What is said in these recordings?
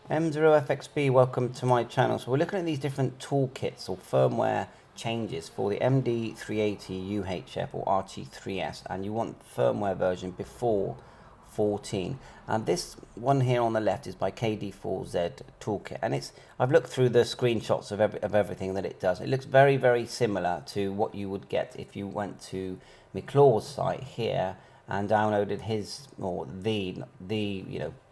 M0FXB, welcome to my channel. So we're looking at these different toolkits or firmware changes for the MD380 UHF or RT3S, and you want firmware version before 14. And this one here on the left is by KD4Z toolkit, and I've looked through the screenshots of everything that it does. It looks very, very similar to what you would get if you went to MIKLOR's site here and downloaded his or the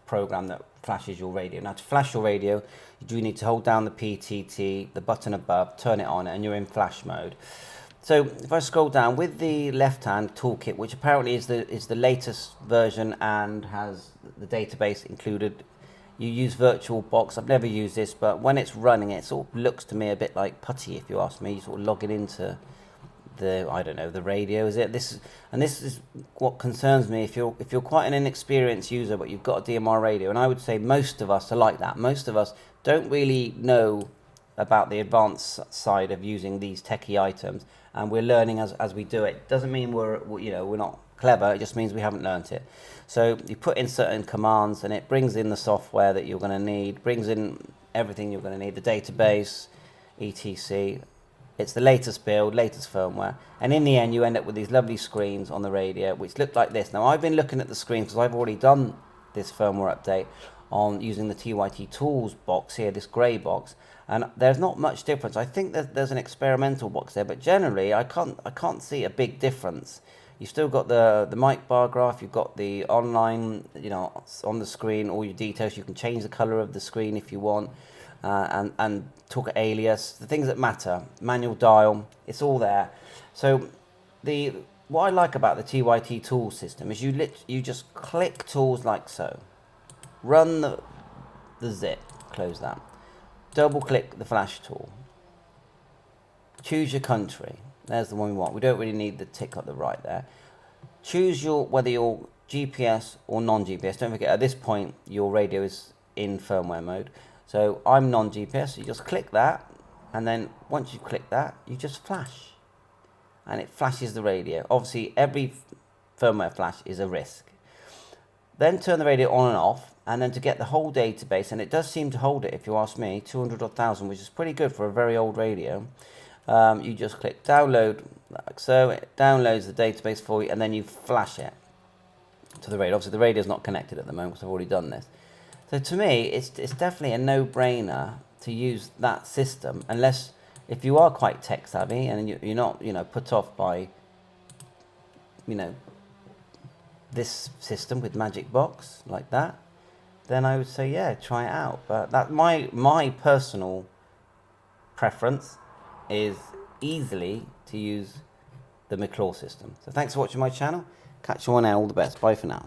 program that flashes your radio. Now, to flash your radio, you do need to hold down the PTT, the button above, turn it on, and you're in flash mode. So if I scroll down with the left-hand toolkit, which apparently is the latest version and has the database included, you use VirtualBox. I've never used this, but when it's running, it sort of looks to me a bit like putty, if you ask me. You sort of log it into the radio, is it? This is what concerns me. If you're quite an inexperienced user but you've got a DMR radio, and I would say most of us are like that. Most of us don't really know about the advanced side of using these techie items, and we're learning as we do it. Doesn't mean we're not clever. It just means we haven't learnt it. So you put in certain commands and it brings in the software that you're going to need, brings in everything you're going to need, the database, etc. It's the latest build, latest firmware, and in the end you end up with these lovely screens on the radio which look like this. Now, I've been looking at the screens because I've already done this firmware update on using the TOOLZ box here, this grey box, and there's not much difference. I think there's an experimental box there, but generally I can't see a big difference. You've still got the mic bar graph, you've got the online, on the screen, all your details. You can change the color of the screen if you want. And talk alias, the things that matter, manual dial, it's all there. So what I like about the TYT tool system is you just click tools like so, run the zip, close that, double click the flash tool, choose your country, there's the one we want. We don't really need the tick at the right there. Choose whether you're GPS or non-GPS. Don't forget, at this point your radio is in firmware mode. So I'm non-GPS, so you just click that, and then once you click that, you just flash, and it flashes the radio. Obviously, every firmware flash is a risk. Then turn the radio on and off, and then to get the whole database, and it does seem to hold it, if you ask me, 200 or 1,000, which is pretty good for a very old radio. You just click download, like so, it downloads the database for you, and then you flash it to the radio. Obviously, the radio is not connected at the moment, because I've already done this. So to me, it's definitely a no-brainer to use that system, unless if you are quite tech savvy and you're not put off by this system with Magic Box like that, then I would say yeah, try it out. But that my personal preference is easily to use the MIKLOR system. So thanks for watching my channel. Catch you on air. All the best. Bye for now.